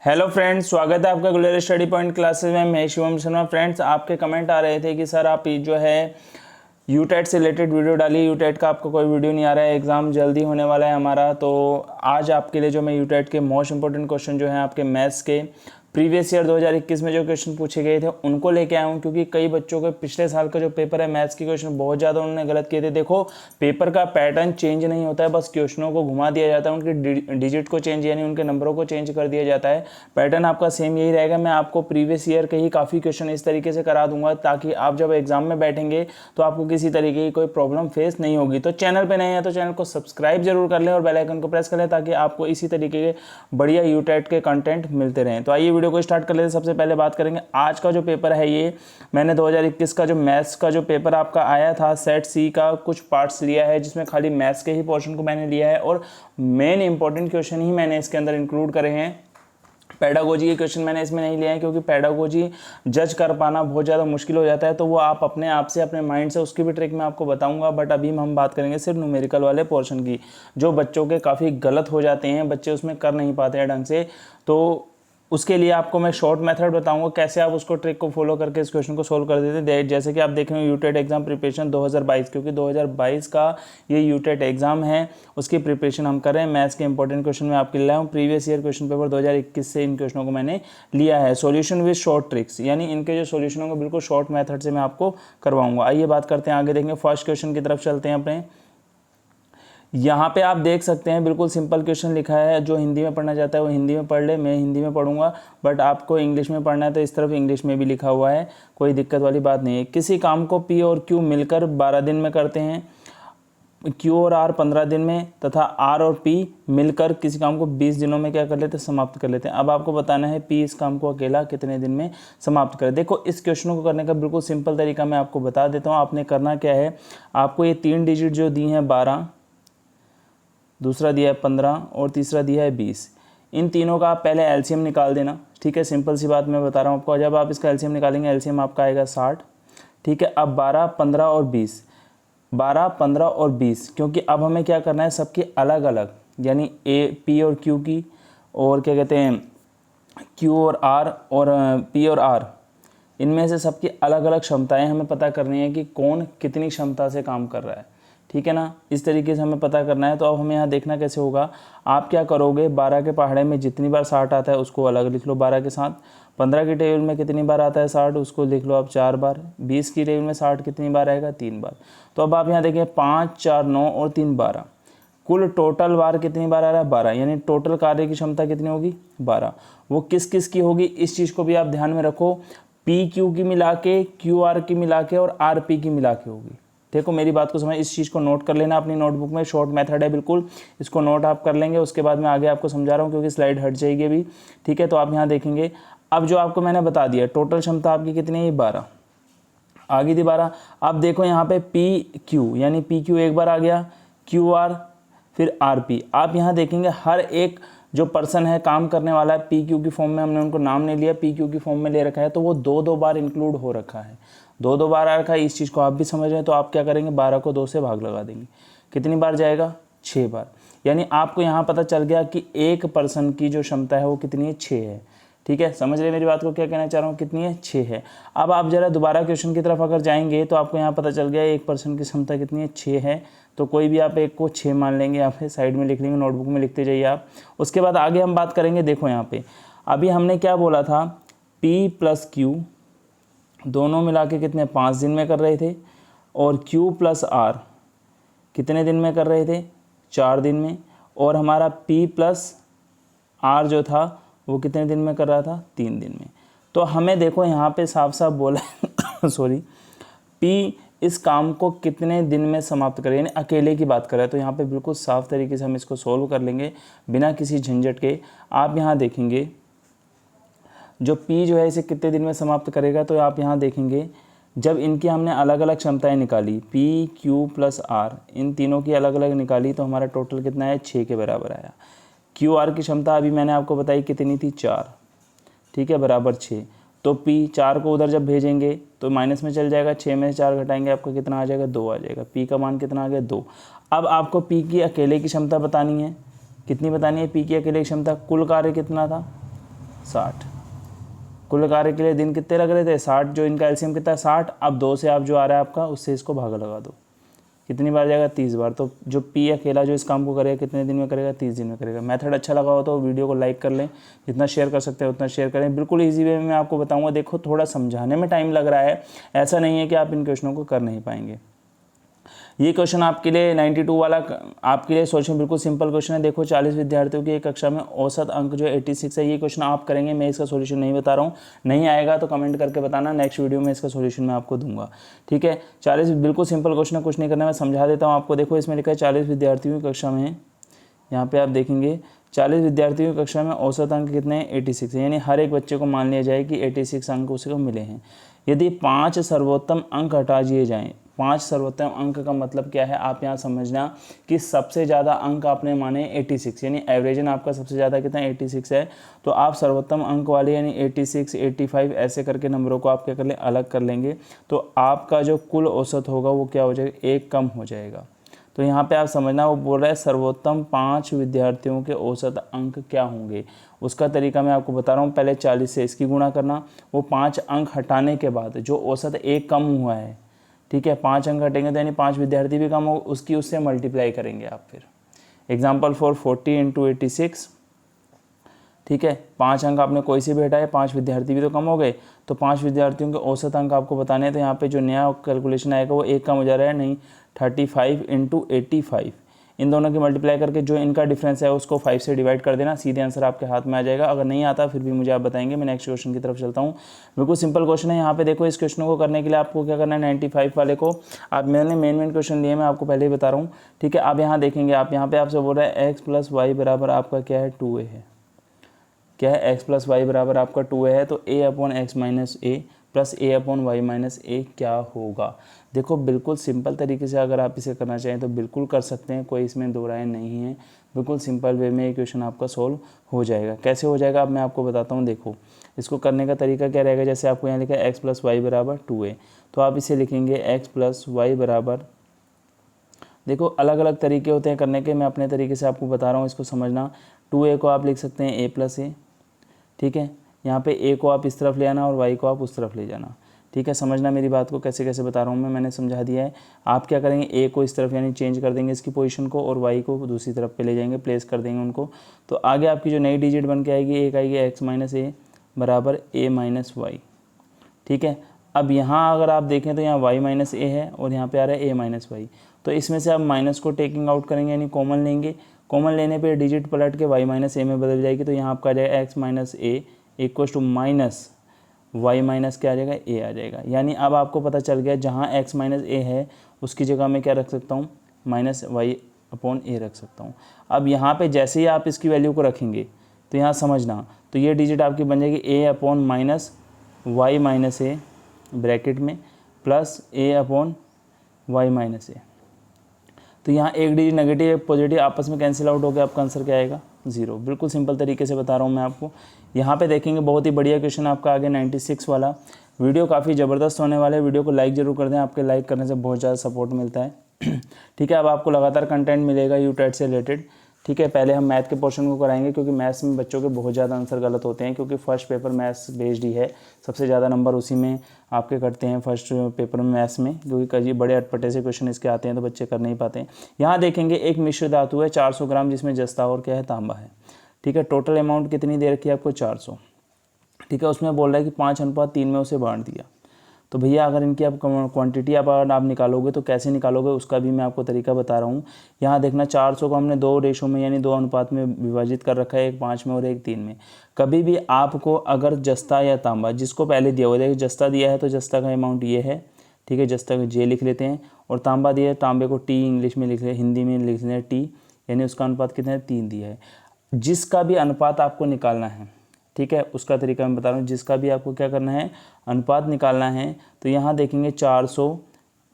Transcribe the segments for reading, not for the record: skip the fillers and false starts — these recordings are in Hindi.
हेलो फ्रेंड्स, स्वागत है आपका गुलर स्टडी पॉइंट क्लासेस में। मैं शिवम शर्मा। फ्रेंड्स, आपके कमेंट आ रहे थे कि सर आप जो है यूटेट से रिलेटेड वीडियो डाली, यूटेट का आपको कोई वीडियो नहीं आ रहा है, एग्ज़ाम जल्दी होने वाला है हमारा। तो आज आपके लिए जो मैं यूटेट के मोस्ट इंपॉर्टेंट क्वेश्चन जो हैं आपके मैथ्स के प्रीवियस ईयर 2021 में जो क्वेश्चन पूछे गए थे उनको लेके आया हूँ, क्योंकि कई बच्चों के पिछले साल का जो पेपर है मैथ्स के क्वेश्चन बहुत ज़्यादा उन्होंने गलत किए थे। देखो, पेपर का पैटर्न चेंज नहीं होता है, बस क्वेश्चनों को घुमा दिया जाता है, उनके डिजिट को चेंज यानी उनके नंबरों को चेंज कर दिया जाता है। पैटर्न आपका सेम यही रहेगा। मैं आपको प्रीवियस ईयर के ही काफ़ी क्वेश्चन इस तरीके से करा दूंगा ताकि आप जब एग्जाम में बैठेंगे तो आपको किसी तरीके की कोई प्रॉब्लम फेस नहीं होगी। तो चैनल पर नए हैं तो चैनल को सब्सक्राइब जरूर कर लें और बेल आइकन को प्रेस कर लें ताकि आपको इसी तरीके के बढ़िया यूटेट के कंटेंट मिलते रहें। तो आइए वीडियो को स्टार्ट कर लेते हैं। सबसे पहले बात करेंगे आज का जो पेपर है, ये मैंने 2021 का जो मैथ्स का जो पेपर आपका आया था सेट सी का कुछ पार्ट्स लिया है, जिसमें खाली मैथ्स के ही पोर्शन को मैंने लिया है और मेन इंपॉर्टेंट क्वेश्चन ही मैंने इसके अंदर इंक्लूड करे हैं। पेडागोजी के क्वेश्चन मैंने इसमें नहीं लिया है क्योंकि पेडागोजी जज कर पाना बहुत ज़्यादा मुश्किल हो जाता है, तो वो आप अपने आप से अपने माइंड से उसकी भी ट्रिक मैं आपको बताऊंगा। बट अभी हम बात करेंगे सिर्फ न्यूमेरिकल वाले पोर्शन की, जो बच्चों के काफ़ी गलत हो जाते हैं, बच्चे उसमें कर नहीं पाते हैं ढंग से। तो उसके लिए आपको मैं शॉर्ट मेथड बताऊंगा कैसे आप उसको ट्रिक को फॉलो करके इस क्वेश्चन को सोल्व कर देते हैं। जैसे कि आप देख रहे हो यूटेट एग्जाम प्रिपरेशन 2022, क्योंकि 2022 का ये यूटेट एग्जाम है, उसकी प्रिपरेशन हम कर रहे हैं। मैथ्स के इंपॉर्टेंट क्वेश्चन में आपके लाया हूँ। प्रीवियस ईयर क्वेश्चन पेपर 2021 से इन क्वेश्चनों को मैंने लिया है। सॉल्यूशन विद शॉर्ट ट्रिक्स, यानी इनके जो सॉल्यूशन होंगे बिल्कुल शॉर्ट मेथड से मैं आपको करवाऊंगा। आइए बात करते हैं, आगे देखेंगे। फर्स्ट क्वेश्चन की तरफ चलते हैं अपने। यहाँ पे आप देख सकते हैं बिल्कुल सिंपल क्वेश्चन लिखा है। जो हिंदी में पढ़ना चाहता है वो हिंदी में पढ़ ले, मैं हिंदी में पढ़ूंगा। बट आपको इंग्लिश में पढ़ना है तो इस तरफ इंग्लिश में भी लिखा हुआ है, कोई दिक्कत वाली बात नहीं है। किसी काम को पी और क्यू मिलकर 12 दिन में करते हैं, क्यू और आर 15 दिन में, तथा आर और पी मिलकर किसी काम को 20 दिनों में क्या कर लेते हैं, समाप्त कर लेते हैं। अब आपको बताना है पी इस काम को अकेला कितने दिन में समाप्त करे। देखो, इस क्वेश्चन को करने का बिल्कुल सिंपल तरीका मैं आपको बता देता हूँ। आपने करना क्या है, आपको ये 3 डिजिट जो दी हैं 12, दूसरा दिया है 15 और तीसरा दिया है 20, इन तीनों का आप पहले एलसीएम निकाल देना। ठीक है, सिंपल सी बात मैं बता रहा हूँ आपको। जब आप इसका एलसीएम निकालेंगे, एलसीएम आपका आएगा 60। ठीक है, अब 12, 15 और 20, 12, 15 और 20, क्योंकि अब हमें क्या करना है, सबकी अलग अलग, यानी ए पी और क्यू की, और क्या कहते हैं क्यू और आर और पी और आर, इनमें से सबकी अलग अलग क्षमताएं हमें पता करनी है कि कौन कितनी क्षमता से काम कर रहा है। ठीक है ना, इस तरीके से हमें पता करना है। तो अब हमें यहाँ देखना कैसे होगा, आप क्या करोगे, 12 के पहाड़े में जितनी बार 60 आता है उसको अलग लिख लो 12 के साथ। 15 की टेबल में कितनी बार आता है 60, उसको लिख लो आप 4 बार। 20 की टेबल में 60 कितनी बार आएगा, 3 बार। तो अब आप यहाँ देखिए 5, 4, 9 और 3, 12, कुल टोटल बार कितनी बार आ रहा है, 12, यानी टोटल कार्य की क्षमता कितनी होगी, 12। वो किस किस की होगी, इस चीज़ को भी आप ध्यान में रखो। पी क्यू की मिला के, क्यू आर की मिला के और आर पी की मिला के होगी। देखो, मेरी बात को समझ, इस चीज़ को नोट कर लेना अपनी नोटबुक में। शॉर्ट मेथड है बिल्कुल, इसको नोट आप कर लेंगे। उसके बाद मैं आगे आपको समझा रहा हूँ क्योंकि स्लाइड हट जाएगी अभी। ठीक है, तो आप यहाँ देखेंगे। अब जो आपको मैंने बता दिया, टोटल क्षमता आपकी कितनी है, 12 आ गई थी 12। अब देखो यहाँ पे पी क्यू, यानी पी क्यू एक बार आ गया, क्यू आर, फिर आर पी। आप यहाँ देखेंगे हर एक जो पर्सन है काम करने वाला है, पी क्यू की फॉर्म में हमने उनको नाम नहीं लिया, पी क्यू की फॉर्म में ले रखा है, तो वो 2-2 बार इंक्लूड हो रखा है, 2-2 बार आ रखा है। इस चीज़ को आप भी समझ रहे हैं। तो आप क्या करेंगे, 12 को 2 से भाग लगा देंगे, कितनी बार जाएगा, 6 बार। यानी आपको यहाँ पता चल गया कि एक पर्सन की जो क्षमता है वो कितनी है, 6 है। ठीक है, समझ रहे मेरी बात को, क्या कहना चाह रहा हूँ, कितनी है, 6 है। अब आप जरा दोबारा क्वेश्चन की तरफ अगर जाएंगे तो आपको यहाँ पता चल गया एक पर्सन की क्षमता कितनी है, 6 है। तो कोई भी आप एक को 6 मान लेंगे, यहाँ पे साइड में लिख लेंगे, नोटबुक में लिखते जाइए आप। उसके बाद आगे हम बात करेंगे। देखो यहाँ पे अभी हमने क्या बोला था, P प्लस Q दोनों मिला के कितने, 5 दिन में कर रहे थे, और Q प्लस R कितने दिन में कर रहे थे, 4 दिन में, और हमारा P प्लस R जो था वो कितने दिन में कर रहा था, 3 दिन में। तो हमें देखो यहाँ पे साफ साफ बोला सॉरी, P इस काम को कितने दिन में समाप्त करें, यानी अकेले की बात कर रहा है। तो यहाँ पे बिल्कुल साफ तरीके से हम इसको सोल्व कर लेंगे बिना किसी झंझट के। आप यहाँ देखेंगे जो P जो है इसे कितने दिन में समाप्त करेगा, तो आप यहाँ देखेंगे जब इनकी हमने अलग अलग क्षमताएं निकाली, P Q प्लस R, इन तीनों की अलग अलग निकाली, तो हमारा टोटल कितना है, 6 के बराबर आया। क्यू आर की क्षमता अभी मैंने आपको बताई कितनी थी, 4। ठीक है, बराबर 6। तो P 4 को उधर जब भेजेंगे तो माइनस में चल जाएगा, 6 में से 4 घटाएंगे आपका कितना आ जाएगा, 2 आ जाएगा। P का मान कितना आ गया, 2। अब आपको P की अकेले की क्षमता बतानी है, कितनी बतानी है, P की अकेले की क्षमता, कुल कार्य कितना था, 60। कुल कार्य के लिए दिन कितने लग रहे थे 60, जो इनका एलसीएम कितना है 60। अब 2 से आप जो आ रहा है आपका उससे इसको भागा लगा दो, कितनी बार जाएगा 30 बार। तो जो पी अकेला जो इस काम को करेगा कितने दिन में करेगा 30 दिन में करेगा। मेथड अच्छा लगा हो तो वीडियो को लाइक कर लें, जितना शेयर कर सकते हैं उतना शेयर करें। बिल्कुल इजी वे में मैं आपको बताऊंगा। देखो थोड़ा समझाने में टाइम लग रहा है, ऐसा नहीं है कि आप इन क्वेश्चनों को कर नहीं पाएंगे। ये क्वेश्चन आपके लिए 92 वाला आपके लिए सोचें बिल्कुल सिंपल क्वेश्चन है। देखो 40 विद्यार्थियों की एक कक्षा में औसत अंक जो 86 है, ये क्वेश्चन आप करेंगे। मैं इसका सॉल्यूशन नहीं बता रहा हूँ, नहीं आएगा तो कमेंट करके बताना, नेक्स्ट वीडियो में इसका सॉल्यूशन मैं आपको दूंगा। ठीक है, 40 बिल्कुल सिंपल क्वेश्चन है, कुछ नहीं करना, मैं समझा देता हूँ आपको। देखो इसमें लिखा है 40 विद्यार्थियों की कक्षा में, यहाँ पे आप देखेंगे 40 विद्यार्थियों की कक्षा में औसत अंक कितने हैं 86 है, यानी हर एक बच्चे को मान लिया जाए कि 86 अंक उसे को मिले हैं। यदि 5 सर्वोत्तम अंक हटा दिए जाएँ, 5 सर्वोत्तम अंक का मतलब क्या है आप यहाँ समझना कि सबसे ज़्यादा अंक आपने माने 86, यानी एवरेजन आपका सबसे ज़्यादा कितना 86 है। तो आप सर्वोत्तम अंक वाले यानी 86, 85 ऐसे करके नंबरों को आप क्या कर लें अलग कर लेंगे, तो आपका जो कुल औसत होगा वो क्या हो जाएगा 1 कम हो जाएगा। तो यहाँ पे आप समझना वो बोल रहा है सर्वोत्तम 5 विद्यार्थियों के औसत अंक क्या होंगे। उसका तरीका मैं आपको बता रहा हूँ, पहले 40 से इसकी गुणा करना, वो 5 अंक हटाने के बाद जो औसत 1 कम हुआ है, ठीक है 5 अंक हटेंगे तो यानी 5 विद्यार्थी भी कम हो, उसकी उससे मल्टीप्लाई करेंगे आप। फिर एग्जाम्पल फॉर 40 इंटू 86, ठीक है 5 अंक आपने कोई से भी हटाए, 5 विद्यार्थी भी तो कम हो गए, तो 5 विद्यार्थियों के औसत अंक आपको बताने हैं। तो यहाँ पे जो नया कैलकुलेशन आएगा वो 1 कम हो जा रहा है, नहीं 35 इंटू 85, इन दोनों की मल्टीप्लाई करके जो इनका डिफरेंस है उसको 5 से डिवाइड कर देना, सीधे आंसर आपके हाथ में आ जाएगा। अगर नहीं आता फिर भी मुझे आप बताएंगे। मैं नेक्स्ट क्वेश्चन की तरफ चलता हूँ। बिल्कुल सिंपल क्वेश्चन है। यहाँ पे देखो इस क्वेश्चन को करने के लिए आपको क्या करना है 95 वाले को आप मैंने मेन क्वेश्चन लिए मैं आपको पहले ही बता रहा हूँ। ठीक है, आप यहाँ देखेंगे, आप यहाँ पे आपसे बोल रहा है x प्लस वाई बराबर आपका क्या है 2a है। क्या है x प्लस वाई बराबर आपका 2a है, तो a upon X minus A plus a upon Y minus A क्या होगा। देखो बिल्कुल सिंपल तरीके से अगर आप इसे करना चाहें तो बिल्कुल कर सकते हैं, कोई इसमें दो राय नहीं है। बिल्कुल सिंपल वे में ये क्वेश्चन आपका सोल्व हो जाएगा। कैसे हो जाएगा अब मैं आपको बताता हूँ। देखो इसको करने का तरीका क्या रहेगा, जैसे आपको यहाँ लिखा है एक्स प्लस वाई बराबर 2a, तो आप इसे लिखेंगे एक्स प्लस वाई बराबर, देखो अलग अलग तरीके होते हैं करने के, मैं अपने तरीके से आपको बता रहा हूँ, इसको समझना। 2a को आप लिख सकते हैं a प्लस ए, ठीक है, यहाँ पे a को आप इस तरफ ले आना और y को आप उस तरफ ले जाना। ठीक है, समझना मेरी बात को, कैसे कैसे बता रहा हूँ मैंने समझा दिया है। आप क्या करेंगे a को इस तरफ यानी चेंज कर देंगे इसकी पोजीशन को, और y को दूसरी तरफ पे ले जाएंगे, प्लेस कर देंगे उनको। तो आगे आपकी जो नई डिजिट बन के आएगी एक आएगी x माइनस ए बराबर a माइनस वाई। ठीक है, अब यहाँ अगर आप देखें तो यहाँ y माइनस ए है और यहाँ पे आ रहा है a माइनस वाई, तो इसमें से आप माइनस को टेकिंग आउट करेंगे यानी कॉमन लेंगे। कॉमन लेने पे डिजिट पलट के y माइनस ए में बदल जाएगी, तो यहाँ आपका आ जाएगा x minus a equal to minus y minus क्या आ जाएगा a आ जाएगा। यानी अब आपको पता चल गया जहाँ x माइनस ए है उसकी जगह मैं क्या रख सकता हूँ माइनस वाई अपॉन ए रख सकता हूँ। अब यहाँ पे जैसे ही आप इसकी वैल्यू को रखेंगे तो यहाँ समझना, तो ये डिजिट आपकी बन जाएगी a upon minus Y minus A bracket में plus a upon Y minus A. तो यहाँ एक डिजिट नेगेटिव एक पॉजिटिव आपस में कैंसिल आउट हो गया, आपका आंसर क्या आएगा 0। बिल्कुल सिंपल तरीके से बता रहा हूँ मैं आपको। यहाँ पे देखेंगे बहुत ही बढ़िया क्वेश्चन आपका आगे 96 वाला। वीडियो काफ़ी ज़बरदस्त होने वाला है, वीडियो को लाइक ज़रूर कर दें, आपके लाइक करने से बहुत ज़्यादा सपोर्ट मिलता है। ठीक है, अब आपको लगातार कंटेंट मिलेगा यूटेट से रिलेटेड। ठीक है, पहले हम मैथ के पोर्शन को कराएंगे क्योंकि मैथ्स में बच्चों के बहुत ज़्यादा आंसर गलत होते हैं, क्योंकि फर्स्ट पेपर मैथ्स बेस्ड ही है, सबसे ज़्यादा नंबर उसी में आपके कटते हैं फर्स्ट पेपर में मैथ्स में, क्योंकि कई बड़े अटपटे से क्वेश्चन इसके आते हैं तो बच्चे कर नहीं पाते हैं। यहाँ देखेंगे एक मिश्र धातु है 400 ग्राम जिसमें जस्ता और क्या है तांबा है। ठीक है, टोटल अमाउंट कितनी दे रखी है आपको 400। ठीक है, उसमें बोल रहा है कि 5:3 में उसे बांट दिया। तो भैया अगर इनकी आप क्वांटिटी आप निकालोगे तो कैसे निकालोगे उसका भी मैं आपको तरीका बता रहा हूँ। यहाँ देखना 400 को हमने 2 रेशो में यानी 2 अनुपात में विभाजित कर रखा है, एक 5 में और एक 3 में। कभी भी आपको अगर जस्ता या तांबा जिसको पहले दिया हुआ है, जस्ता दिया है तो जस्ता का अमाउंट ये है, ठीक है, जस्ता का जे लिख लेते हैं, और तांबा दिया है तांबे को टी इंग्लिश में लिख ले, हिंदी में लिख लेते हैं टी, यानी उसका अनुपात कितना है 3 दिया है। जिसका भी अनुपात आपको निकालना है, ठीक है, उसका तरीका मैं बता रहा हूँ, जिसका भी आपको क्या करना है अनुपात निकालना है। तो यहाँ देखेंगे 400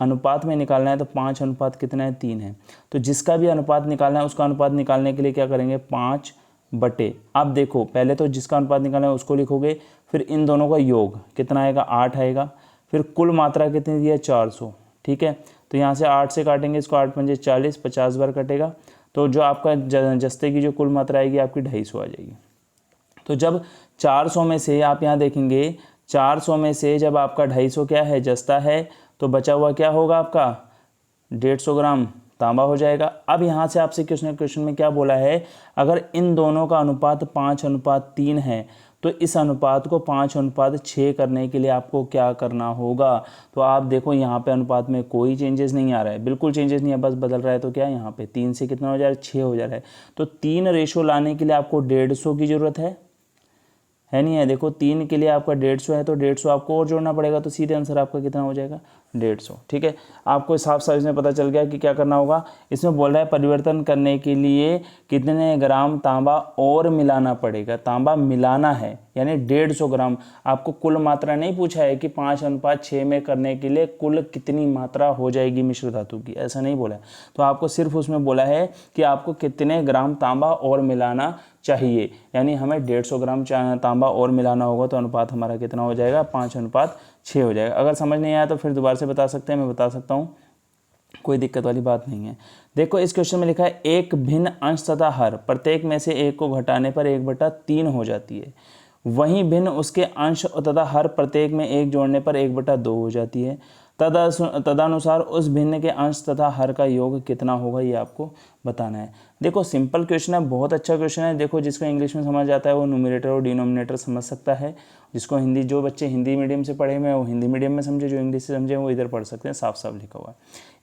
अनुपात में निकालना है तो 5 अनुपात कितना है 3 है। तो जिसका भी अनुपात निकालना है उसका अनुपात निकालने के लिए क्या करेंगे 5 बटे, आप देखो पहले तो जिसका अनुपात निकालना है उसको लिखोगे, फिर इन दोनों का योग कितना आएगा 8 आएगा, फिर कुल मात्रा कितनी दी है 400। ठीक है, तो यहाँ से 8 से काटेंगे इसको, 8 पंजे 40, 50 बार कटेगा, तो जो आपका जस्ते की जो कुल मात्रा आएगी आपकी 250 आ जाएगी। तो जब 400 में से आप यहाँ देखेंगे 400 में से जब आपका 250 क्या है जस्ता है, तो बचा हुआ क्या होगा आपका 150 ग्राम तांबा हो जाएगा। अब यहाँ से आपसे क्वेश्चन में क्या बोला है, अगर इन दोनों का अनुपात 5:3 है तो इस अनुपात को 5:6 करने के लिए आपको क्या करना होगा। तो आप देखो यहाँ पे अनुपात में कोई चेंजेस नहीं आ रहा है, बिल्कुल चेंजेस नहीं है, बस बदल रहा है। तो क्या यहाँ पे 3 से कितना हो जा रहा है 6 हो जा रहा है। तो 3 रेशो लाने के लिए आपको 150 की ज़रूरत है नहीं है। देखो 3 के लिए आपका 150 है, तो 150 आपको और जोड़ना पड़ेगा, तो सीधे आंसर आपका कितना हो जाएगा 150। ठीक है, आपको साफ साफ इसमें पता चल गया कि क्या करना होगा। इसमें बोल रहा है परिवर्तन करने के लिए कितने ग्राम तांबा और मिलाना पड़ेगा। तांबा मिलाना है यानी 150 ग्राम। आपको कुल मात्रा नहीं पूछा है कि 5:6 में करने के लिए कुल कितनी मात्रा हो जाएगी मिश्र धातु की, ऐसा नहीं बोला है। तो आपको सिर्फ उसमें बोला है कि आपको कितने ग्राम तांबा और मिलाना चाहिए, यानी हमें 150 ग्राम तांबा और मिलाना होगा। तो अनुपात हमारा कितना हो जाएगा 5:6 हो जाएगा। अगर समझ नहीं आया तो फिर दोबारा से बता सकते हैं, मैं बता सकता हूँ, कोई दिक्कत वाली बात नहीं है। देखो इस क्वेश्चन में लिखा है एक भिन्न अंश तथा हर प्रत्येक में से एक को घटाने पर 1/3 हो जाती है, वहीं भिन्न उसके अंश तथा हर प्रत्येक में एक जोड़ने पर 1/2 हो जाती है। तदनुसार उस भिन्न के अंश तथा हर का योग कितना होगा, ये आपको बताना है। देखो सिंपल क्वेश्चन है, बहुत अच्छा क्वेश्चन है। देखो जिसको इंग्लिश में समझ आता है वो न्यूमरेटर और डिनोमिनेटर समझ सकता है। जिसको हिंदी, जो बच्चे हिंदी मीडियम से पढ़े हुए हैं वो हिंदी मीडियम में समझे, जो इंग्लिश से समझे वो इधर पढ़ सकते हैं, साफ साफ लिखा हुआ है।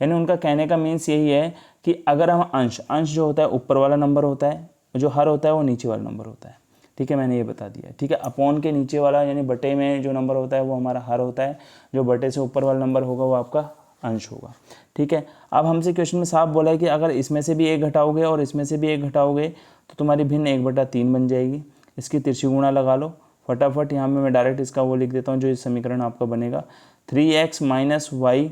यानी उनका कहने का मीन्स यही है कि अगर हम अंश जो होता है ऊपर वाला नंबर होता है, जो हर होता है वो नीचे वाला नंबर होता है। ठीक है, मैंने ये बता दिया। ठीक है, अपॉन के नीचे वाला यानी बटे में जो नंबर होता है वो हमारा हर होता है, जो बटे से ऊपर वाला नंबर होगा वो आपका अंश होगा। ठीक है, अब हमसे क्वेश्चन में साफ बोला है कि अगर इसमें से भी 1 घटाओगे और इसमें से भी 1 घटाओगे तो तुम्हारी भिन्न 1/3 बन जाएगी। इसकी तिरछी गुणा लगा लो फटाफट। यहाँ पे मैं डायरेक्ट इसका वो लिख देता हूँ जो इस समीकरण आपका बनेगा। 3x - y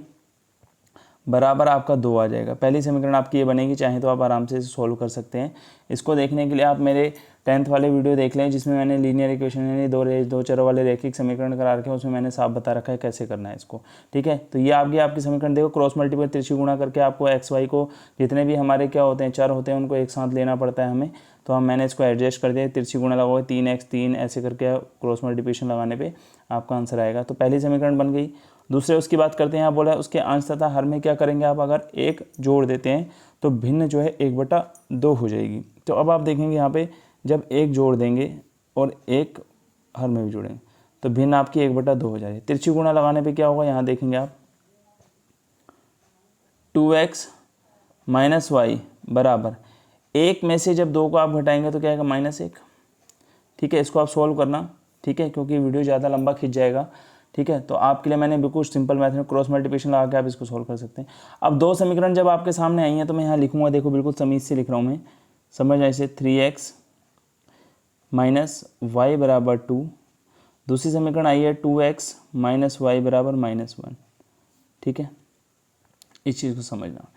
बराबर आपका 2 आ जाएगा। पहली समीकरण आपकी ये बनेगी, चाहे तो आप आराम से इसे सॉल्व कर सकते हैं। इसको देखने के लिए आप मेरे 10th वाले वीडियो देख लें, जिसमें मैंने लीनियर इक्वेशन यानी दो चरों वाले रैखिक समीकरण करा रखे हैं, उसमें मैंने साफ बता रखा है कैसे करना है इसको। ठीक है, तो ये आपकी समीकरण देखो, क्रॉस मल्टीपल तिरछी गुणा करके आपको एक्स वाई को जितने भी हमारे क्या होते हैं चर होते हैं उनको एक साथ लेना पड़ता है हमें। तो मैंने इसको एडजस्ट कर दिया, तिरछी गुणा लगाओगे 3x 3 ऐसे करके क्रॉस मल्टीप्लिकेशन लगाने पर आपका आंसर आएगा। तो पहली समीकरण बन गई। दूसरे उसकी बात करते हैं, यहाँ बोला है उसके अंश तथा हर में क्या करेंगे आप, अगर 1 जोड़ देते हैं तो भिन्न जो है 1/2 हो जाएगी। तो अब आप देखेंगे यहाँ पे जब 1 जोड़ देंगे और 1 हर में भी जोड़ेंगे तो भिन्न आपकी 1/2 हो जाएगी। तिरछी गुणा लगाने पे क्या होगा, यहाँ देखेंगे आप 2x - y बराबर 1 में से जब 2 को आप घटाएंगे तो क्या आएगा -1। ठीक है, इसको आप सॉल्व करना। ठीक है, क्योंकि वीडियो ज़्यादा लंबा खिंच जाएगा। ठीक है, तो आपके लिए मैंने बिल्कुल सिंपल मेथड में क्रॉस मल्टीप्लिकेशन लगा के आप इसको सॉल्व कर सकते हैं। अब 2 समीकरण जब आपके सामने आई हैं तो मैं यहाँ लिखूंगा, देखो बिल्कुल तमीज़ से लिख रहा हूँ मैं, समझ आए इसे। 3x - y बराबर 2। दूसरी समीकरण आई है 2x - y बराबर -1। ठीक है, इस चीज़ को समझना।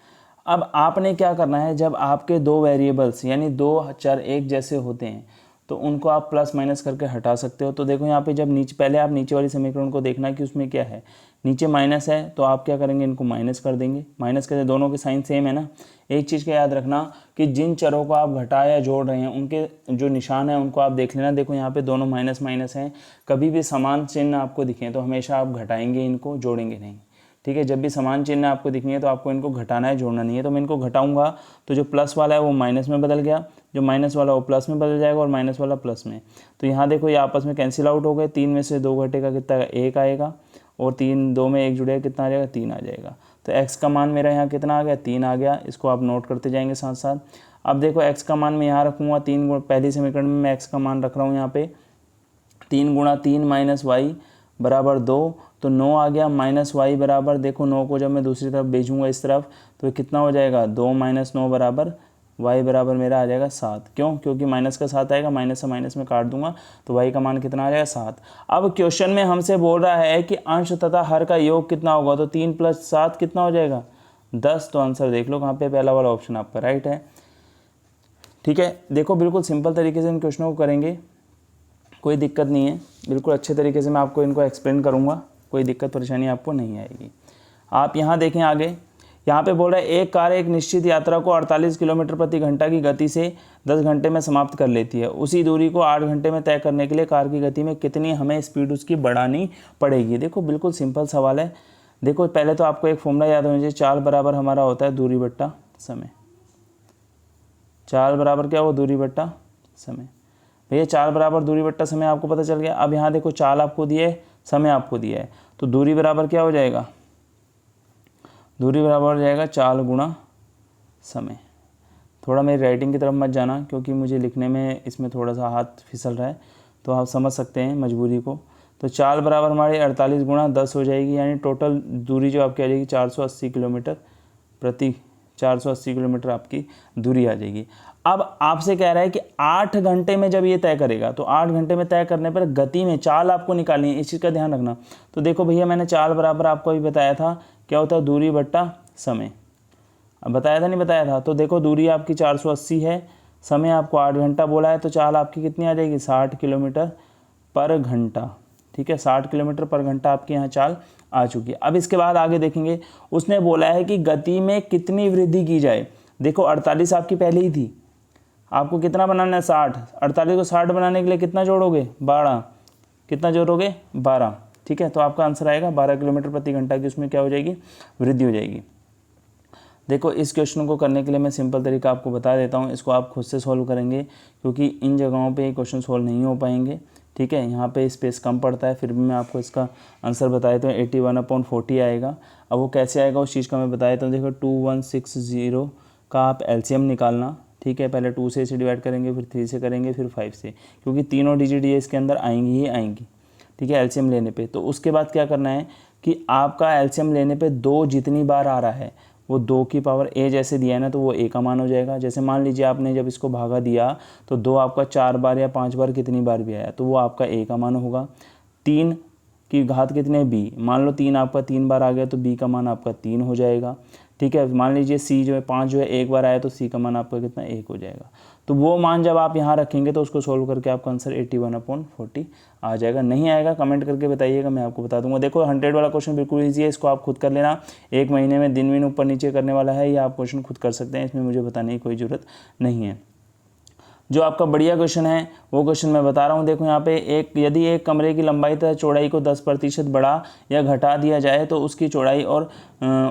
अब आपने क्या करना है, जब आपके 2 वेरिएबल्स यानी 2 चर एक जैसे होते हैं तो उनको आप प्लस माइनस करके हटा सकते हो। तो देखो यहाँ पे जब नीचे, पहले आप नीचे वाली समीकरण को देखना कि उसमें क्या है। नीचे माइनस है तो आप क्या करेंगे, इनको माइनस कर देंगे। माइनस करके दोनों के साइन सेम है ना। एक चीज़ का याद रखना कि जिन चरों को आप घटा या जोड़ रहे हैं उनके जो निशान है उनको आप देख लेना। देखो यहाँ पे दोनों माइनस माइनस हैं, कभी भी समान चिन्ह आपको दिखें तो हमेशा आप घटाएंगे इनको, जोड़ेंगे नहीं। ठीक है, जब भी समान चिन्ह आपको दिखेंगे तो आपको इनको घटाना है, जोड़ना नहीं है। तो मैं इनको घटाऊंगा तो जो प्लस वाला है वो माइनस में बदल गया, जो माइनस वाला वो प्लस में बदल जाएगा और माइनस वाला प्लस में। तो यहाँ देखो ये आपस में कैंसिल आउट हो गए। 3 में से 2 घटेगा कितना, 1 आएगा, और 2 में 1 जुड़ेगा कितना आ जाएगा, 3 आ जाएगा। तो x का मान मेरा यहाँ कितना आ गया, 3 आ गया। इसको आप नोट करते जाएंगे साथ साथ। अब देखो x का मान मैं यहाँ रखूँगा 3 पहली समीकरण में मैं x का मान रख रहा हूँ यहाँ पे 3 × 3 - y बराबर 2। तो 9 आ गया। -y बराबर, देखो 9 को जब मैं दूसरी तरफ भेजूंगा इस तरफ तो कितना हो जाएगा, 2 - 9 बराबर y बराबर मेरा आ जाएगा 7। क्यों, क्योंकि माइनस का 7 आएगा, माइनस से माइनस में काट दूंगा तो y का मान कितना आ जाएगा 7। अब क्वेश्चन में हमसे बोल रहा है कि अंश तथा हर का योग कितना होगा, तो 3 + 7 कितना हो जाएगा, 10। तो आंसर देख लो कहाँ पे, पहला वाला ऑप्शन आपका राइट है। ठीक है, देखो बिल्कुल सिंपल तरीके से इन क्वेश्चनों को करेंगे, कोई दिक्कत नहीं है। बिल्कुल अच्छे तरीके से मैं आपको इनको एक्सप्लेन करूँगा, कोई दिक्कत परेशानी आपको नहीं आएगी। आप यहाँ देखें आगे, यहाँ पे बोल रहा है एक कार एक निश्चित यात्रा को 48 किलोमीटर प्रति घंटा की गति से 10 घंटे में समाप्त कर लेती है। उसी दूरी को 8 घंटे में तय करने के लिए कार की गति में कितनी हमें स्पीड उसकी बढ़ानी पड़ेगी। देखो बिल्कुल सिंपल सवाल है। देखो पहले तो आपको एक फॉर्मूला याद होना चाहिए, चाल बराबर हमारा होता है दूरी बट्टा समय। चाल बराबर क्या हो, दूरी बट्टा समय। भैया चाल बराबर दूरी बट्टा समय आपको पता चल गया। अब यहाँ देखो चाल आपको दिए है, समय आपको दिया है, तो दूरी बराबर क्या हो जाएगा, दूरी बराबर हो जाएगा चाल गुणा समय। थोड़ा मेरी राइटिंग की तरफ मत जाना क्योंकि मुझे लिखने में इसमें थोड़ा सा हाथ फिसल रहा है, तो आप समझ सकते हैं मजबूरी को। तो चाल बराबर हमारी 48 गुणा 10 हो जाएगी, यानी टोटल दूरी जो आपकी आ जाएगी 480 किलोमीटर प्रति 480 किलोमीटर आपकी दूरी आ जाएगी। अब आपसे कह रहा है कि 8 घंटे में जब ये तय करेगा, तो 8 घंटे में तय करने पर गति में चाल आपको निकालनी है, इस चीज़ का ध्यान रखना। तो देखो भैया मैंने चाल बराबर आपको अभी बताया था क्या होता है, दूरी बट्टा समय। अब बताया था नहीं बताया था। तो देखो दूरी आपकी 480 है, समय आपको 8 घंटा बोला है, तो चाल आपकी कितनी आ जाएगी 60 किलोमीटर पर घंटा। ठीक है, 60 किलोमीटर पर घंटा आपकी यहाँ चाल आ चुकी है। अब इसके बाद आगे देखेंगे, उसने बोला है कि गति में कितनी वृद्धि की जाए। देखो 48 आपकी पहले ही थी, आपको कितना बनाना है 60। 48 को 60 बनाने के लिए कितना जोड़ोगे 12, कितना जोड़ोगे 12। ठीक है, तो आपका आंसर आएगा 12 किलोमीटर प्रति घंटा की उसमें क्या हो जाएगी, वृद्धि हो जाएगी। देखो इस क्वेश्चन को करने के लिए मैं सिंपल तरीका आपको बता देता हूँ, इसको आप खुद से सॉल्व करेंगे क्योंकि इन जगहों पे क्वेश्चन सॉल्व नहीं हो पाएंगे। ठीक है, यहाँ पे स्पेस कम पड़ता है, फिर भी मैं आपको इसका आंसर बता देता हूँ। 81/40 आएगा। अब वो कैसे आएगा उस चीज़ का मैं बता देता हूँ। देखो 2160 का आप एलसीएम निकालना। ठीक है, पहले 2 से इसे डिवाइड करेंगे, फिर 3 से करेंगे, फिर 5 से, क्योंकि तीनों डिजिट ये इसके अंदर आएंगी ही आएंगी। ठीक है, एलसीएम लेने पे। तो उसके बाद क्या करना है कि आपका एलसीएम लेने पे 2 जितनी बार आ रहा है वो 2 की पावर ए जैसे दिया है ना, तो वो ए का मान हो जाएगा। जैसे मान लीजिए आपने जब इसको भागा दिया तो 2 आपका 4 बार या 5 बार कितनी बार भी आया, तो वो आपका ए का मान होगा। 3 की घात कितने बी, मान लो 3 आपका 3 बार आ गया तो बी का मान आपका 3 हो जाएगा। ठीक है, मान लीजिए सी जो है 5 जो है एक बार आया तो सी का मान आपका कितना 1 हो जाएगा। तो वो मान जब आप यहाँ रखेंगे तो उसको सोल्व करके आपका आंसर 81/40 आ जाएगा। नहीं आएगा कमेंट करके बताइएगा, मैं आपको बता दूंगा। देखो 100 वाला क्वेश्चन बिल्कुल ईजी है, इसको आप खुद कर लेना। 1 महीने में दिन विन ऊपर नीचे करने वाला है, या आप क्वेश्चन खुद कर सकते हैं, इसमें मुझे बताने की कोई ज़रूरत नहीं है। जो आपका बढ़िया क्वेश्चन है वो क्वेश्चन मैं बता रहा हूँ। देखो यहाँ पे यदि एक कमरे की लंबाई तथा चौड़ाई को 10% बढ़ा या घटा दिया जाए तो उसकी चौड़ाई और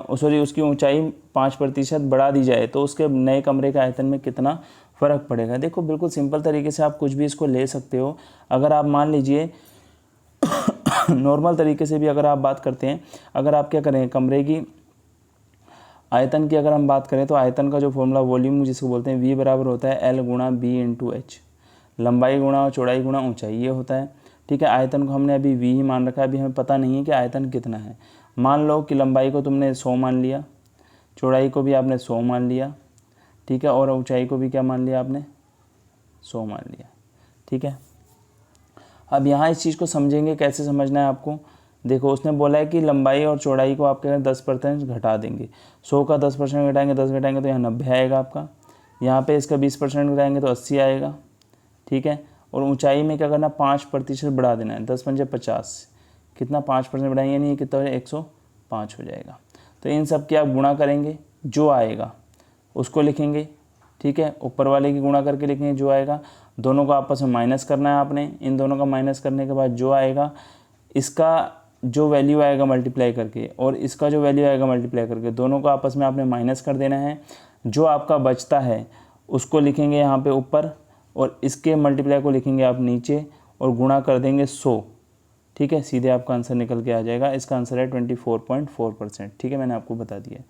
उसकी ऊंचाई 5% बढ़ा दी जाए तो उसके नए कमरे के आयतन में कितना फ़र्क पड़ेगा। देखो बिल्कुल सिंपल तरीके से आप कुछ भी इसको ले सकते हो। अगर आप मान लीजिए नॉर्मल तरीके से भी अगर आप बात करते हैं, अगर आप क्या करें कमरे की आयतन की अगर हम बात करें तो आयतन का जो फॉर्मूला वॉल्यूम जिसको बोलते हैं V बराबर होता है L गुणा B इंटू H, लंबाई गुणा चौड़ाई गुणा ऊंचाई, ये होता है। ठीक है, आयतन को हमने अभी V ही मान रखा है, अभी हमें पता नहीं है कि आयतन कितना है। मान लो कि लंबाई को तुमने 100 मान लिया, चौड़ाई को भी आपने 100 मान लिया, ठीक है, और ऊंचाई को भी क्या मान लिया आपने 100 मान लिया। ठीक है, अब यहाँ इस चीज़ को समझेंगे, कैसे समझना है आपको। देखो उसने बोला है कि लंबाई और चौड़ाई को आपके 10% घटा देंगे। 100 का 10% घटाएंगे, 10 घटाएंगे तो यहाँ 90 आएगा आपका। यहाँ पे इसका 20% घटाएंगे तो 80 आएगा। ठीक है, और ऊंचाई में क्या करना 5% बढ़ा देना है, 10 पंजे 50, कितना 5% बढ़ाएंगे, नहीं कितना हो जाएगा 105 हो जाएगा। तो इन सब की आप गुणा करेंगे, जो आएगा उसको लिखेंगे। ठीक है, ऊपर वाले की गुणा करके लिखेंगे जो आएगा, दोनों को आपस में माइनस करना है आपने। इन दोनों का माइनस करने के बाद जो आएगा, इसका जो वैल्यू आएगा मल्टीप्लाई करके और इसका जो वैल्यू आएगा मल्टीप्लाई करके, दोनों को आपस में आपने माइनस कर देना है। जो आपका बचता है उसको लिखेंगे यहाँ पे ऊपर और इसके मल्टीप्लाई को लिखेंगे आप नीचे और गुणा कर देंगे 100। ठीक है, सीधे आपका आंसर निकल के आ जाएगा। इसका आंसर है 24.4%। ठीक है, मैंने आपको बता दिया।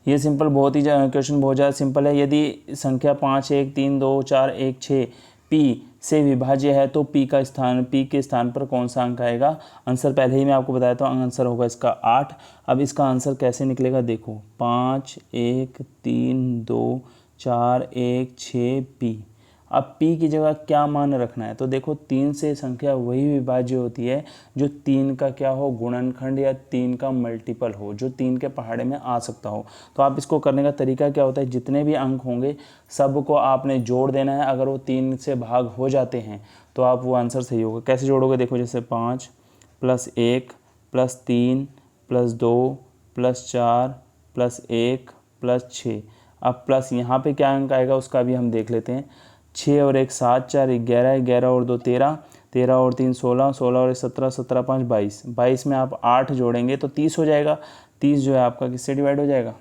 ये सिंपल बहुत ही क्वेश्चन बहुत ज़्यादा सिंपल है। यदि संख्या 5, 1, 3, 2, 4, 1, 6 पी से विभाज्य है तो पी के स्थान पर कौन सा अंक आएगा। आंसर पहले ही मैं आपको बताया था, आंसर होगा इसका 8। अब इसका आंसर कैसे निकलेगा देखो, 5, 1, 3, 2, 4, 1, 6 पी। अब पी की जगह क्या मान रखना है, तो देखो 3 से संख्या वही विभाज्य होती है जो 3 का क्या हो, गुणनखंड या 3 का मल्टीपल हो, जो 3 के पहाड़े में आ सकता हो। तो आप इसको करने का तरीका क्या होता है, जितने भी अंक होंगे सबको आपने जोड़ देना है। अगर वो 3 से भाग हो जाते हैं तो आप वो आंसर सही होगा। कैसे जोड़ोगे देखो, जैसे 5 + 1 + 3 + 2 +4 +1 +6। अब प्लस यहाँ पे क्या अंक आएगा उसका भी हम देख लेते हैं। 6 और 1 7, 4 11, 11 और 2 13, 13 और 3 16, 16 और 1 17, 17 5 22, 22 में आप 8 जोड़ेंगे तो 30 हो जाएगा। 30 जो है आपका किससे डिवाइड हो जाएगा,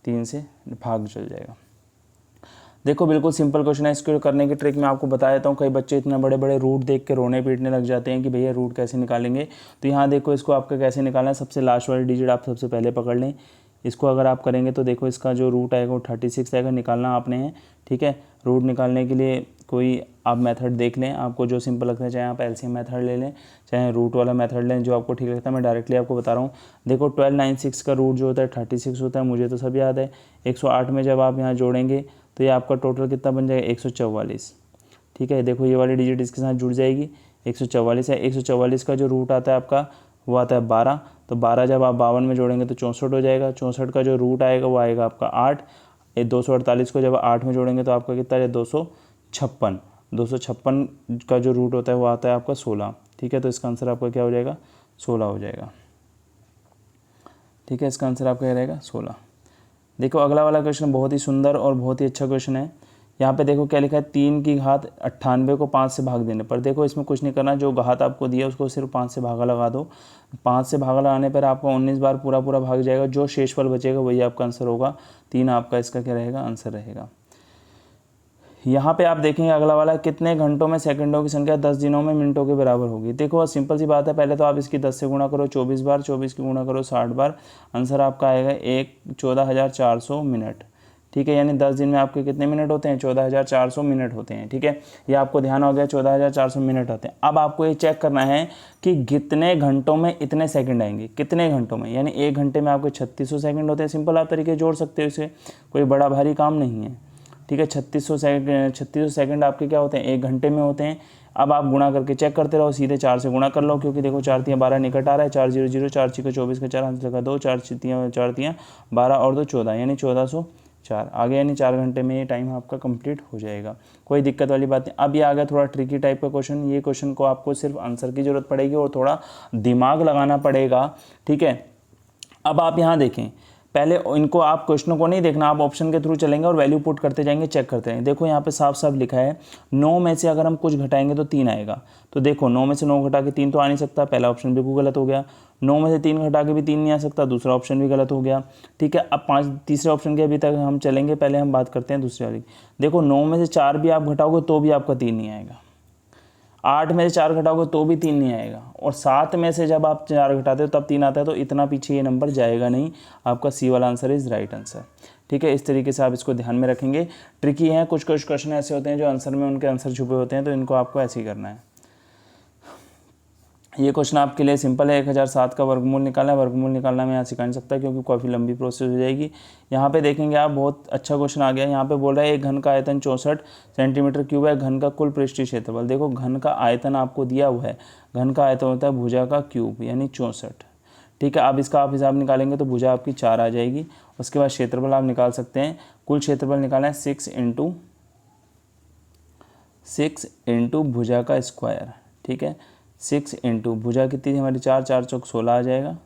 3 से भाग चल जाएगा। देखो बिल्कुल सिंपल क्वेश्चन है। इसको करने की ट्रिक मैं आपको बता देता हूँ। कई बच्चे इतने बड़े बड़े रूट देख के रोने पीटने लग जाते हैं कि भैया रूट कैसे निकालेंगे। तो यहाँ देखो इसको आपका कैसे निकालना है। सबसे लास्ट वाली डिजिट आप सबसे पहले पकड़ लें। इसको अगर आप करेंगे तो देखो इसका जो रूट आएगा वो 36 आएगा, निकालना आपने है। ठीक है, रूट निकालने के लिए कोई आप मेथड देख लें, आपको जो सिंपल लगता है, चाहे आप एलसीएम मेथड ले लें चाहे रूट वाला मेथड लें, जो आपको ठीक लगता है। मैं डायरेक्टली आपको बता रहा हूँ। देखो 1296 का रूट जो होता है 36 होता है, मुझे तो सब याद है। 108 में जब आप यहाँ जोड़ेंगे तो ये आपका टोटल कितना बन जाएगा, 144। ठीक है, देखो ये वाली डिजिट इसके साथ जुड़ जाएगी, 144 है। 144 का जो रूट आता है आपका वो आता है 12, तो 12 जब आप 52 में जोड़ेंगे तो 64 हो जाएगा। 64 का जो रूट आएगा वो आएगा आपका 8। 248 को जब 8 में जोड़ेंगे तो आपका कितना है, 256। 256 का जो रूट होता है वो आता है आपका 16। ठीक है, तो इसका आंसर आपका क्या हो जाएगा, 16 हो जाएगा। ठीक है, इसका आंसर आपका क्या रहेगा, 16। देखो अगला वाला क्वेश्चन बहुत ही सुंदर और बहुत ही अच्छा क्वेश्चन है। यहाँ पे देखो क्या लिखा है, 3 की घात 98 को 5 से भाग देने पर। देखो इसमें कुछ नहीं करना, जो घात आपको दिया उसको सिर्फ 5 से भागा लगा दो। 5 से भागा लगाने पर आपको 19 बार पूरा पूरा भाग जाएगा। जो शेषफल बचेगा वही आपका आंसर होगा। 3 आपका इसका क्या रहेगा, आंसर रहेगा। यहाँ पे आप देखेंगे अगला वाला, कितने घंटों में सेकंडों की संख्या 10 दिनों में मिनटों के बराबर होगी। देखो सिंपल सी बात है, पहले तो आप इसकी 10 से गुणा करो 24 बार, 24 की गुणा करो 60 बार, आंसर आपका आएगा 14,400 मिनट। ठीक है, यानी 10 दिन में आपके कितने मिनट होते हैं, 14,400 मिनट होते हैं। ठीक है, ये आपको ध्यान हो गया, 14,400 मिनट होते हैं। अब आपको ये चेक करना है कि कितने घंटों में इतने सेकंड आएंगे, कितने घंटों में, यानी 1 घंटे में आपके 3600 सेकंड होते हैं। सिंपल आप तरीके जोड़ सकते हो इसे, कोई बड़ा भारी काम नहीं है। ठीक है, 3600 सेकंड आपके क्या होते हैं, 1 घंटे में होते हैं। अब आप गुणा करके चेक करते रहो, सीधे 4 से गुणा कर लो, क्योंकि देखो 4 तियाँ 12 निकट आ रहा है। 4 0 0, 4 6 24 का 4 हाथ लगा 2, 4 तियाँ 12 और 2 14, यानी 1404 आ गया। यानी 4 घंटे में ये टाइम आपका कंप्लीट हो जाएगा, कोई दिक्कत वाली बात नहीं। अब ये आ गया थोड़ा ट्रिकी टाइप का क्वेश्चन। ये क्वेश्चन को आपको सिर्फ आंसर की जरूरत पड़ेगी और थोड़ा दिमाग लगाना पड़ेगा। ठीक है, अब आप यहाँ देखें, पहले इनको आप क्वेश्चनों को नहीं देखना, आप ऑप्शन के थ्रू चलेंगे और वैल्यू पुट करते जाएंगे, चेक करते रहेंगे। देखो यहाँ पे साफ साफ लिखा है 9 में से अगर हम कुछ घटाएंगे तो 3 आएगा। तो देखो 9 में से 9 घटा के 3 तो आ नहीं सकता, पहला ऑप्शन बिल्कुल गलत हो गया। 9 में से 3 घटा के भी 3 नहीं आ सकता, दूसरा ऑप्शन भी गलत हो गया। ठीक है, अब तीसरे ऑप्शन के अभी तक हम चलेंगे, पहले हम बात करते हैं दूसरे वाली। देखो 9 में से 4 भी आप घटाओगे तो भी आपका 3 नहीं आएगा। 8 में से 4 घटाओगे तो भी 3 नहीं आएगा, और 7 में से जब आप 4 घटाते हो तब 3 आता है। तो इतना पीछे ये नंबर जाएगा नहीं, आपका सी वाला आंसर इज राइट आंसर। ठीक है, इस तरीके से आप इसको ध्यान में रखेंगे। ट्रिकी है, कुछ कुछ क्वेश्चन ऐसे होते हैं जो आंसर में उनके आंसर छुपे होते हैं, तो इनको आपको ऐसे ही करना है। ये क्वेश्चन आपके लिए सिंपल है। 1007 का वर्गमूल निकालना है। वर्गमूल निकालना मैं यहाँ सिखा नहीं सकता क्योंकि काफ़ी लंबी प्रोसेस हो जाएगी। यहाँ पे देखेंगे आप, बहुत अच्छा क्वेश्चन आ गया। यहाँ पे बोल रहा है एक घन का आयतन 64 सेंटीमीटर क्यूब है, घन का कुल पृष्ठीय क्षेत्रफल। देखो घन का आयतन आपको दिया हुआ है, घन का आयतन होता है भुजा का क्यूब, यानी 64। ठीक है, अब इसका आप हिसाब निकालेंगे तो भुजा आपकी 4 आ जाएगी। उसके बाद क्षेत्रफल आप निकाल सकते हैं। कुल क्षेत्रफल निकालना है 6 इंटू भुजा का स्क्वायर। ठीक है, 6 इंटू भुजा कितनी थी हमारी, 4, 4 चौक 16 आ जाएगा,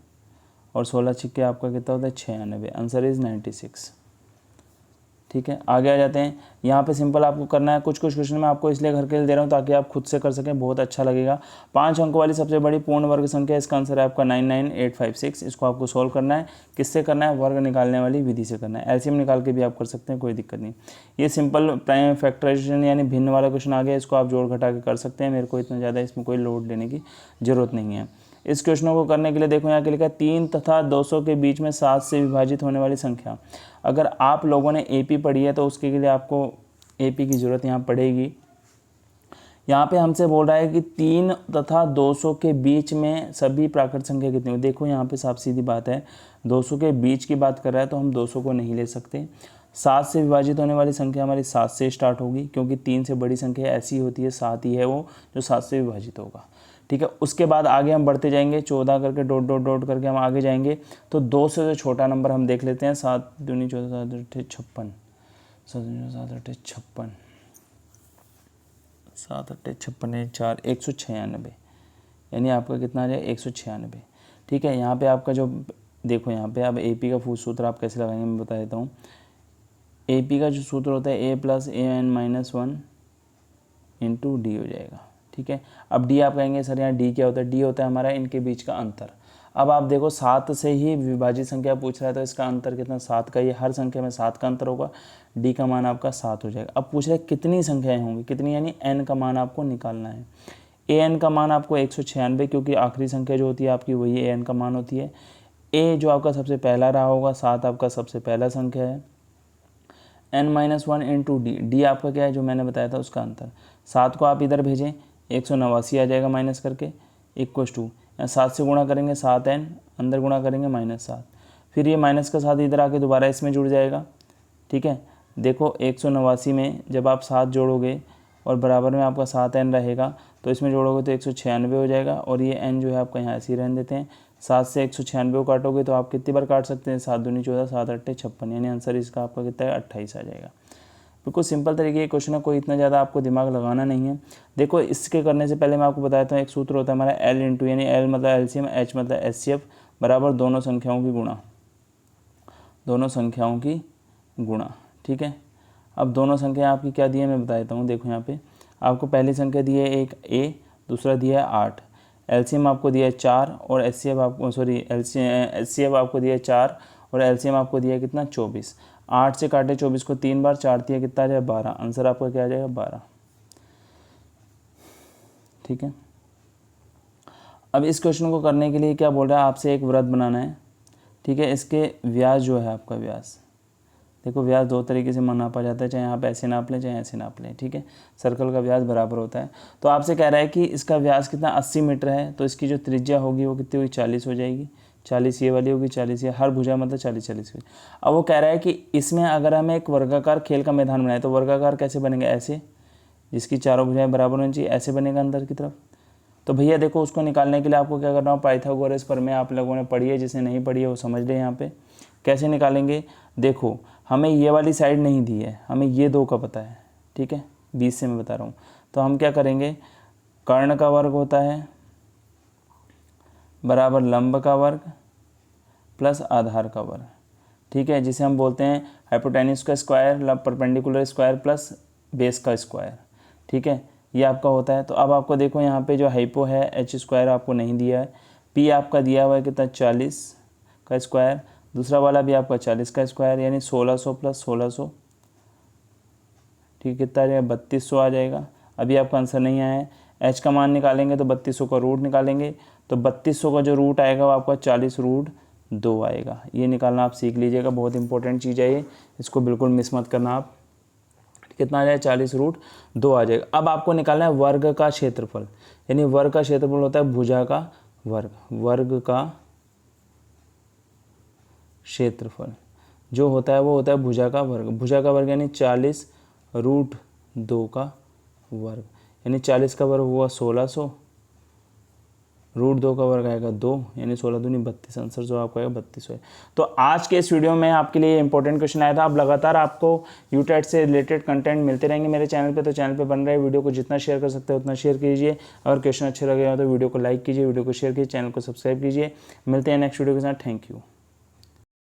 और 16 छिक्के आपका कितना होता है, 96। Answer is 96। ठीक है, आगे आ जाते हैं। यहाँ पे सिंपल आपको करना है, कुछ कुछ क्वेश्चन मैं आपको इसलिए घर के लिए दे रहा हूँ ताकि आप खुद से कर सकें, बहुत अच्छा लगेगा। 5 अंकों वाली सबसे बड़ी पूर्ण वर्ग संख्या, इसका आंसर है आपका 99856। इसको आपको सोल्व करना है। किससे करना है, वर्ग निकालने वाली विधि से करना है। एलसीएम निकाल के भी आप कर सकते हैं, कोई दिक्कत नहीं। ये सिंपल प्राइम फैक्टराइजेशन यानी भिन्न वाला क्वेश्चन आ गया, इसको आप जोड़ घटा के कर सकते हैं। मेरे को इतना ज़्यादा इसमें कोई लोड लेने की ज़रूरत नहीं है। इस क्वेश्चनों को करने के लिए देखो यहाँ के लिखा है 3 तथा 200 के बीच में 7 से विभाजित होने वाली संख्या। अगर आप लोगों ने एपी पढ़ी है तो उसके लिए आपको एपी की ज़रूरत यहाँ पड़ेगी। यहाँ पे हमसे बोल रहा है कि 3 तथा 200 के बीच में सभी प्राकृत संख्या कितनी हो। देखो यहाँ पे साफ सीधी बात है, 200 के बीच की बात कर रहा है तो हम 200 को नहीं ले सकते। 7 से विभाजित होने वाली संख्या हमारी 7 से स्टार्ट होगी, क्योंकि 3 से बड़ी संख्या ऐसी होती है, 7 ही है वो जो 7 से विभाजित होगा। ठीक है, उसके बाद आगे हम बढ़ते जाएंगे, 14 करके डॉट डॉट डॉट करके हम आगे जाएंगे। तो 2 से जो छोटा नंबर हम देख लेते हैं, 7 दूनी 14 7 8 56, 7 8 56, 7 8 56 4 196, यानी आपका कितना आ जाए 196। ठीक है, यहाँ पे आपका जो देखो यहाँ पे अब AP का फूल सूत्र आप कैसे लगाएंगे मैं बता देता हूँ। AP का जो सूत्र होता है A+AN-1 इंटू डी हो जाएगा, ठीक है। अब डी आप कहेंगे सर यहाँ डी क्या होता है, डी होता है हमारा इनके बीच का अंतर। अब आप देखो 7 से ही विभाजित संख्या पूछ रहा है तो इसका अंतर कितना 7 का, ये हर संख्या में 7 का अंतर होगा, डी का मान आपका 7 हो जाएगा। अब पूछ रहा है कितनी संख्याएं होंगी, कितनी यानी एन का मान आपको निकालना है। ए एन का मान आपको 196 क्योंकि आखिरी संख्या जो होती है आपकी वही ए एन का मान होती है। ए जो आपका सबसे पहला रहा होगा 7 आपका सबसे पहला संख्या है। n-1 इंटू डी, डी आपका क्या है जो मैंने बताया था उसका अंतर। 7 को आप इधर भेजें 189 आ जाएगा माइनस करके, इक्वस टू 7 से गुणा करेंगे 7n, अंदर गुणा करेंगे -7, फिर ये माइनस का 7 इधर आके दोबारा इसमें जुड़ जाएगा, ठीक है। देखो 189 में जब आप 7 जोड़ोगे और बराबर में आपका 7n रहेगा तो इसमें जोड़ोगे तो 196 हो जाएगा और ये n जो है आपका यहाँ ऐसे ही रहने देते हैं। 7 से 196 को काटोगे तो आप कितनी बार काट सकते हैं, 7 दूनी 14, 7 अट्ठे 56, यानी आंसर इसका आपका कितना है 28 आ जाएगा। बिल्कुल सिंपल तरीके के क्वेश्चन है, कोई इतना ज़्यादा आपको दिमाग लगाना नहीं है। देखो इसके करने से पहले मैं आपको बताता हूँ एक सूत्र होता है हमारा L इंटू, यानी L मतलब एलसीएम, H मतलब HCF बराबर दोनों संख्याओं की गुणा, दोनों संख्याओं की गुणा, ठीक है। अब दोनों संख्या आपकी क्या दी है मैं बता देता हूँ। देखो यहाँ पे आपको पहली संख्या दी है एक A, दूसरा दिया है 8, एलसीएम आपको दिया है 4 और HCF आपको HCF आपको दिया है 4 और एलसीएम आपको दिया है कितना 24। 8 से काटे 24 को 3 बार, 4 दिया कितना आ जाएगा 12, आंसर आपका क्या आ जाएगा 12, ठीक है। अब इस क्वेश्चन को करने के लिए क्या बोल रहा है, आपसे एक वृत्त बनाना है, ठीक है। इसके व्यास जो है आपका व्यास, देखो व्यास दो तरीके से नापा जाता है, चाहे आप ऐसे नाप लें चाहे ऐसे नाप लें, ठीक है। सर्कल का व्यास बराबर होता है। तो आपसे कह रहा है कि इसका व्यास कितना 80 मीटर है, तो इसकी जो त्रिज्या होगी वो कितनी हुई 40 हो जाएगी, 40 ये वाली होगी, 40 ये, हर भुजा मतलब 40-40 हुई। अब वो कह रहा है कि इसमें अगर हम एक वर्गाकार खेल का मैदान बनाए तो वर्गाकार कैसे बनेगा, ऐसे, जिसकी चारों भुजाएं बराबर होनी चाहिए, ऐसे बनेगा अंदर की तरफ। तो भैया देखो उसको निकालने के लिए आपको क्या करना हो, पाइथागोरस प्रमेय आप लोगों ने पढ़ी है, जिसे नहीं पढ़ी है वो समझ ले। यहाँ पे कैसे निकालेंगे, देखो हमें ये वाली साइड नहीं दी है, हमें ये दो का पता है, ठीक है, 20 से मैं बता रहा हूँ। तो हम क्या करेंगे, कर्ण का वर्ग होता है बराबर लंब का वर्ग प्लस आधार का वर्ग, ठीक है, जिसे हम बोलते हैं हाइपोटेन्यूज का square, perpendicular square plus base का स्क्वायर, ठीक है, ये आपका होता है। तो अब आपको देखो यहाँ पे जो हाइपो है h² आपको नहीं दिया है, p आपका दिया हुआ है कितना 40 का स्क्वायर, दूसरा वाला भी आपका 40 का स्क्वायर यानी 1600 प्लस 1600, ठीक है, कितना आ जाएगा 3200 आ जाएगा। अभी आपका आंसर नहीं आया है, h का मान निकालेंगे तो 3200 का रूट निकालेंगे, तो 3200 का जो रूट आएगा वो आपका 40√2 आएगा। ये निकालना आप सीख लीजिएगा, बहुत इंपॉर्टेंट चीज़ है ये, इसको बिल्कुल मिस मत करना आप। कितना आ जाएगा 40√2 आ जाएगा। अब आपको निकालना है वर्ग का क्षेत्रफल, यानी वर्ग का क्षेत्रफल होता है भुजा का वर्ग, वर्ग का क्षेत्रफल जो होता है वो होता है भुजा का वर्ग, भुजा का वर्ग यानी 40√2 का वर्ग, यानी 40 का वर्ग हुआ 1600, √2 का वर्ग आएगा 2, यानी 16 दूनी 32, आंसर जो आपका आएगा 32 है। तो आज के इस वीडियो में आपके लिए इंपॉर्टेंट क्वेश्चन आया था। अब लगातार आपको यूटेट से रिलेटेड कंटेंट मिलते रहेंगे मेरे चैनल पे, तो चैनल पे बन रहे वीडियो को जितना शेयर कर सकते हैं उतना शेयर कीजिए। अगर क्वेश्चन अच्छे लगे हो तो वीडियो को लाइक कीजिए, वीडियो को शेयर कीजिए, चैनल को सब्सक्राइब कीजिए। मिलते हैं नेक्स्ट वीडियो के साथ, थैंक यू।